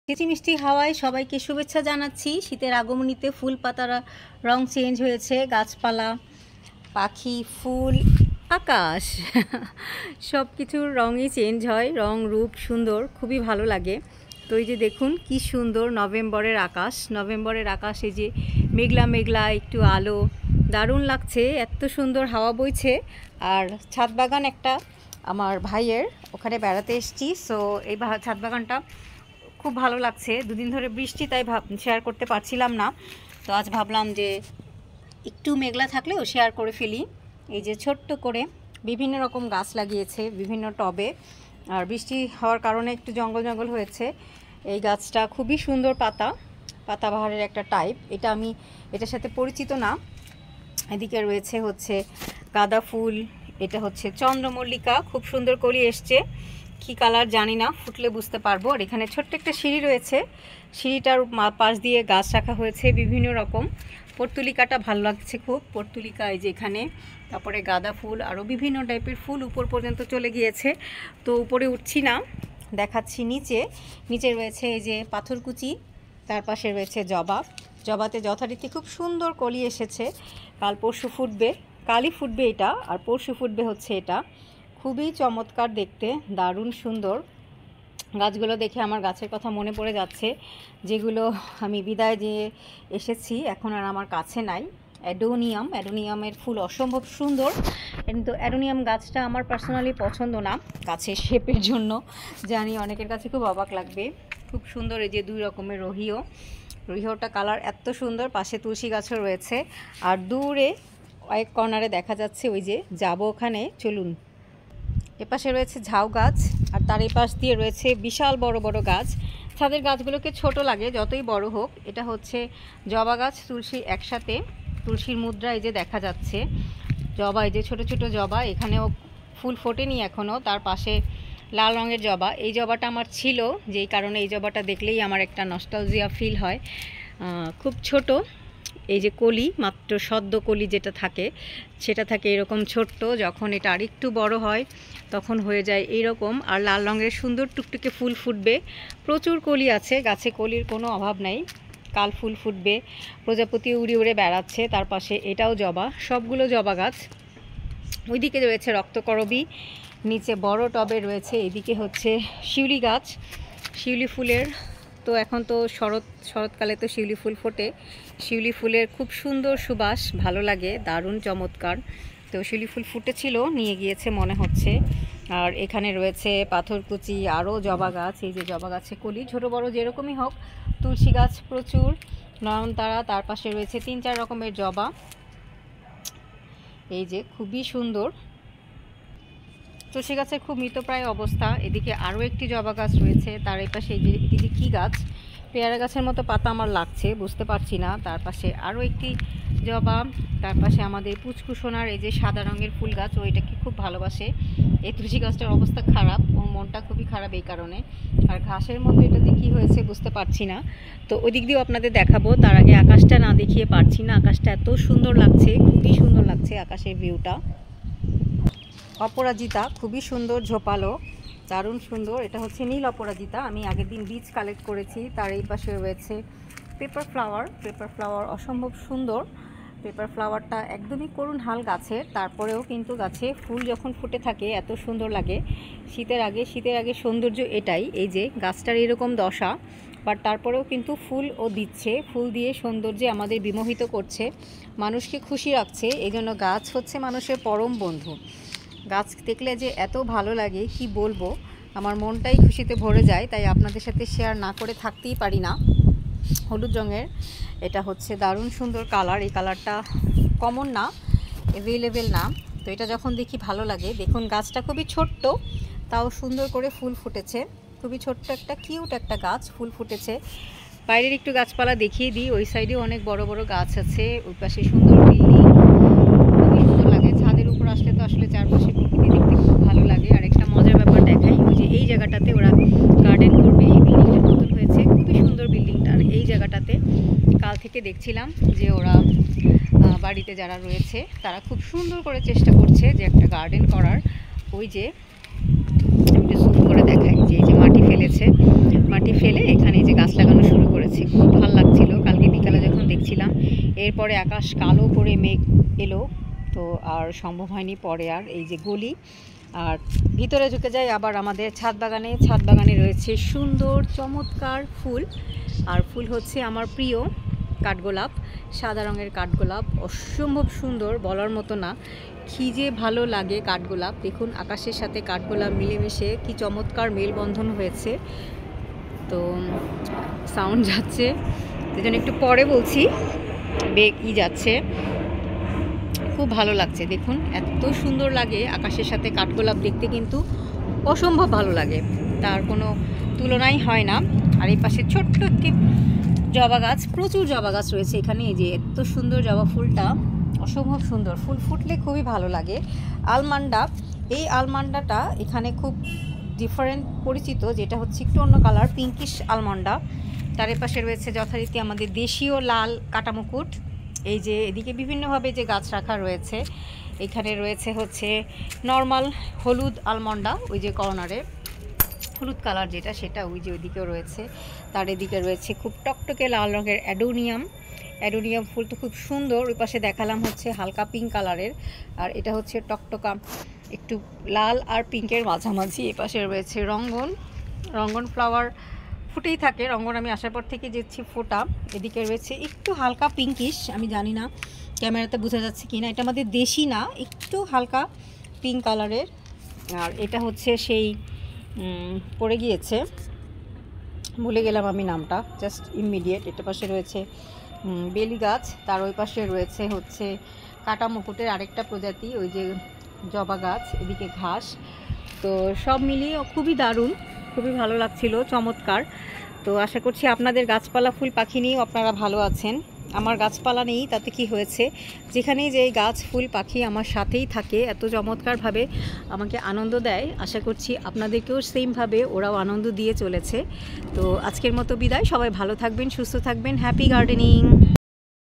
মিষ্টি হাওয়ায় সবাইকে শুভেচ্ছা জানাচ্ছি। শীতের আগমনীতে ফুল পাতার রং চেঞ্জ হয়েছে, গাছপালা, পাখি, ফুল, আকাশ সব কিছুর রঙই চেঞ্জ হয়, রং রূপ সুন্দর, খুবই ভালো লাগে। তো এই যে দেখুন কি সুন্দর নভেম্বরের আকাশ, এই যে মেঘলা মেঘলা একটু আলো, দারুণ লাগছে, এত সুন্দর হাওয়া বইছে। আর ছাদ বাগান একটা আমার ভাইয়ের, ওখানে বেড়াতে এসেছি। সো এই ছাদ বাগানটা খুব ভালো লাগছে। দুদিন ধরে বৃষ্টি, তাই শেয়ার করতে পারছিলাম না। তো আজ ভাবলাম যে একটু মেঘলা থাকলেও শেয়ার করে ফেলি। এই যে ছোট্ট করে বিভিন্ন রকম গাছ লাগিয়েছে বিভিন্ন টবে, আর বৃষ্টি হওয়ার কারণে একটু জঙ্গল জঙ্গল হয়েছে। এই গাছটা খুবই সুন্দর, পাতাবাহারের একটা টাইপ। আমি এটার সাথে পরিচিত না। এদিকে রয়েছে হচ্ছে গাঁদা ফুল, এটা হচ্ছে চন্দ্রমল্লিকা, খুব সুন্দর কলি এসছে, কি কালার জানি না, ফুটলে বুঝতে পারবো। আর এখানে ছোট্ট একটা সিঁড়ি রয়েছে, সিঁড়িটার পাশ দিয়ে গাছ রাখা হয়েছে বিভিন্ন রকম। পর্তুলিকাটা ভালো লাগছে খুব, পর্তুলিকা এই যে এখানে, তারপরে গাঁদা ফুল, আরও বিভিন্ন টাইপের ফুল উপর পর্যন্ত চলে গিয়েছে। তো উপরে উঠছি না, দেখাচ্ছি নিচে রয়েছে এই যে পাথরকুচি, তার পাশে রয়েছে জবাতে যথারীতি খুব সুন্দর কলি এসেছে। কালই ফুটবে এটা, আর পরশু ফুটবে হচ্ছে এটা। খুবই চমৎকার দেখতে, দারুণ সুন্দর। গাছগুলো দেখে আমার গাছের কথা মনে পড়ে যাচ্ছে, যেগুলো আমি বিদায় দিয়ে এসেছি, এখন আর আমার কাছে নাই। অ্যাডোনিয়ামের ফুল অসম্ভব সুন্দর, কিন্তু অ্যাডোনিয়াম গাছটা আমার পার্সোনালি পছন্দ না, গাছের শেপের জন্য। জানি অনেকের কাছে খুব অবাক লাগবে। খুব সুন্দর এই যে দুই রকমের রহিওটা কালার এত সুন্দর। পাশে তুলসী গাছও রয়েছে, আর দূরে এক কর্নারে দেখা যাচ্ছে ওই যে যাব ওখানে, চলুন। এপাশে রয়েছে ঝাউ গাছ, আর তার এই পাশ দিয়ে রয়েছে বিশাল বড় বড় গাছ। ছাদের গাছগুলোকে ছোট লাগে যতই বড় হোক। এটা হচ্ছে জবা গাছ, তুলসী একসাথে, তুলসীর মুদ্রা এই যে দেখা যাচ্ছে। জবা, এই যে ছোট ছোট জবা, এখানেও ফুল ফোটেনি এখনও। তার পাশে লাল রঙের জবা, এই জবাটা আমার ছিল, যেই কারণে এই জবাটা দেখলেই আমার একটা নস্টালজিয়া ফিল হয়। খুব ছোট, এই যে কলি, মাত্র সদ্য কলি যেটা থাকে সেটা থাকে এরকম ছোট্ট, যখন এটা আরেকটু বড় হয় তখন হয়ে যায় এইরকম। আর লাল রঙের সুন্দর টুকটুকে ফুল ফুটবে, প্রচুর কলি আছে গাছে, কলির কোনো অভাব নাই। কাল ফুল ফুটবে, প্রজাপতি উড়ে উড়ে বেড়াচ্ছে। তার পাশে এটাও জবা, সবগুলো জবা গাছ। ওইদিকে রয়েছে রক্তকরবী, নিচে বড় টবে রয়েছে। এদিকে হচ্ছে শিউলি গাছ, শিউলি ফুলের তো এখন তো শরৎকালে তো শিউলি ফুল ফোটে। শিউলি ফুলের খুব সুন্দর সুবাস, ভালো লাগে, দারুণ চমৎকার। তো শিউলি ফুল ফুটেছিল, নিয়ে গিয়েছে মনে হচ্ছে। আর এখানে রয়েছে পাথরকুচি, আরও জবা গাছ, এই যে জবা গাছে কলি, ছোটো বড় যেরকমই হোক। তুলসী গাছ প্রচুর, নয়নতারা, তার পাশে রয়েছে 3-4 রকমের জবা, এই যে খুবই সুন্দর। তুলসী গাছের খুব মৃতপ্রায় অবস্থা। এদিকে আরও একটি জবা গাছ রয়েছে, তার এই পাশে এটি যে কী গাছ, পেয়ারা গাছের মতো পাতা আমার লাগছে, বুঝতে পারছি না। তার পাশে আরও একটি জবা, তার পাশে আমাদের পুচকুসোনার এই যে সাদা রঙের ফুল গাছ, ও এটাকে খুব ভালোবাসে। এই তুলসী গাছটার অবস্থা খারাপ, ওর মনটা খুবই খারাপ এই কারণে। আর ঘাসের মতো এটা যে কী হয়েছে বুঝতে পারছি না। তো ওই দিক দিয়েও আপনাদের দেখাবো, তার আগে আকাশটা না দেখিয়ে পারছি না। আকাশটা এত সুন্দর লাগছে, খুবই সুন্দর লাগছে আকাশের ভিউটা। অপরাজিতা খুবই সুন্দর, ঝোপালো, দারুণ সুন্দর। এটা হচ্ছে নীল অপরাজিতা, আমি আগের দিন বীজ কালেক্ট করেছি। তার এই পাশে রয়েছে পেপার ফ্লাওয়ার অসম্ভব সুন্দর। পেপার ফ্লাওয়ারটা একদমই করুণ হাল গাছের, তারপরেও কিন্তু গাছে ফুল যখন ফুটে থাকে এত সুন্দর লাগে। শীতের আগে সৌন্দর্য এটাই, এই যে গাছটার এরকম দশা, বাট তারপরেও কিন্তু ফুল ও দিচ্ছে, ফুল দিয়ে সৌন্দর্যে আমাদের বিমোহিত করছে, মানুষকে খুশি রাখছে। এই জন্য গাছ হচ্ছে মানুষের পরম বন্ধু। গাছ দেখলে যে এত ভালো লাগে কি বলবো, আমার মনটাই খুশিতে ভরে যায়, তাই আপনাদের সাথে শেয়ার না করে থাকতেই পারি না। হলুদ রঙের, এটা হচ্ছে দারুণ সুন্দর কালার। এই কালারটা কমন না, অ্যাভেলেবেল না, তো এটা যখন দেখি ভালো লাগে। দেখুন গাছটা খুবই ছোট্ট, তাও সুন্দর করে ফুল ফুটেছে। খুবই ছোট্ট একটা কিউট একটা গাছ, ফুল ফুটেছে। বাইরের একটু গাছপালা দেখিয়ে দিই, ওই সাইডেও অনেক বড় বড় গাছ আছে, ওই পাশে সুন্দর বিল্ডিং, খুবই সুন্দর লাগে। ছাদের উপর আসলে তো আসলে চারপাশে প্রকৃতি দেখতে খুব ভালো লাগে। আর একটা মজার ব্যাপার দেখাই, ওই যে এই জায়গাটাতে ওরা গার্ডেন করবে, এই বিল্ডিংটা নতুন হয়েছে, খুবই সুন্দর বিল্ডিংটা। আর এই জায়গাটাতে কাল থেকে দেখছিলাম যে ওরা বাড়িতে যারা রয়েছে তারা খুব সুন্দর করে চেষ্টা করছে যে একটা গার্ডেন করার। ওই যে আমি জুম করে দেখাই, যে এই যে মাটি ফেলেছে, মাটি ফেলে এখানে যে গাছ দেখছিলাম। এরপরে আকাশ কালো করে মেঘ এলো, তো আর সম্ভব হয়নি পরে আর। এই যে গলি, আর ভিতরে ঢুকে যাই আবার আমাদের ছাদ বাগানে। ছাদ বাগানে রয়েছে সুন্দর চমৎকার ফুল, আর ফুল হচ্ছে আমার প্রিয় কাঠগোলাপ, সাদা রঙের কাঠগোলাপ, অসম্ভব সুন্দর, বলার মতো না। কী যে ভালো লাগে কাঠগোলাপ। দেখুন আকাশের সাথে কাঠগোলাপ মিলেমিশে কি চমৎকার মেলবন্ধন হয়েছে। তো সাউন্ড যাচ্ছে, সেজন্য একটু পরে বলছি। যাচ্ছে, খুব ভালো লাগছে। দেখুন এত সুন্দর লাগে আকাশের সাথে কাঠগোলাপ দেখতে, কিন্তু অসম্ভব ভালো লাগে, তার কোনো তুলনাই হয় না। আর এই পাশে ছোট্ট একটি জবা গাছ, প্রচুর জবা গাছ রয়েছে এখানে। এই যে এত সুন্দর জবা ফুলটা, অসম্ভব সুন্দর, ফুল ফুটলে খুবই ভালো লাগে। আলমান্ডা, এই আলমান্ডাটা এখানে খুব ডিফারেন্ট পরিচিত, যেটা হচ্ছে একটু অন্য কালার, পিঙ্কিশ আলমন্ডা। তার পাশে রয়েছে যথারীতি আমাদের দেশীয় লাল কাটামুকুট। এই যে এদিকে বিভিন্নভাবে যে গাছ রাখা রয়েছে, এখানে রয়েছে হচ্ছে নর্মাল হলুদ আলমন্ডা, ওই যে কর্নারে হলুদ কালার যেটা, সেটা ওই যে ওইদিকেও রয়েছে। তার এদিকে রয়েছে খুব টকটকে লাল রঙের অ্যাডোনিয়াম। অ্যাডোনিয়াম ফুলটা খুব সুন্দর। ওই পাশে দেখালাম হচ্ছে হালকা পিঙ্ক কালারের, আর এটা হচ্ছে টকটকা একটু লাল আর পিঙ্কের মাঝামাঝি। এ পাশে রয়েছে রঙ্গন। রঙ্গন ফ্লাওয়ার ফুটেই থাকে, রঙ্গন আমি আসার পর থেকে দেখছি ফোটা। এদিকে রয়েছে একটু হালকা পিঙ্কিশ, আমি জানি না ক্যামেরাতে বোঝা যাচ্ছে কি না, এটা আমাদের দেশি না, একটু হালকা পিঙ্ক কালারের। আর এটা হচ্ছে সেই পড়ে গিয়েছে, ভুলে গেলাম আমি নামটা, জাস্ট ইমিডিয়েট। এটা পাশে রয়েছে বেলি গাছ, তার ওই পাশে রয়েছে হচ্ছে কাটা মুকুটের আরেকটা প্রজাতি, ওই যে জবা গাছ, এদিকে ঘাস। তো সব মিলিয়ে খুবই দারুণ, খুবই ভালো লাগছিল, চমৎকার। তো আশা করছি আপনাদের গাছপালা ফুল পাখি নিয়েও আপনারা ভালো আছেন। আমার গাছপালা নেই তাতে কি হয়েছে, যেখানেই যে গাছ ফুল পাখি আমার সাথেই থাকে, এত চমৎকারভাবে আমাকে আনন্দ দেয়। আশা করছি আপনাদেরকেও সেমভাবে ওরাও আনন্দ দিয়ে চলেছে। তো আজকের মতো বিদায়, সবাই ভালো থাকবেন, সুস্থ থাকবেন, হ্যাপি গার্ডেনিং।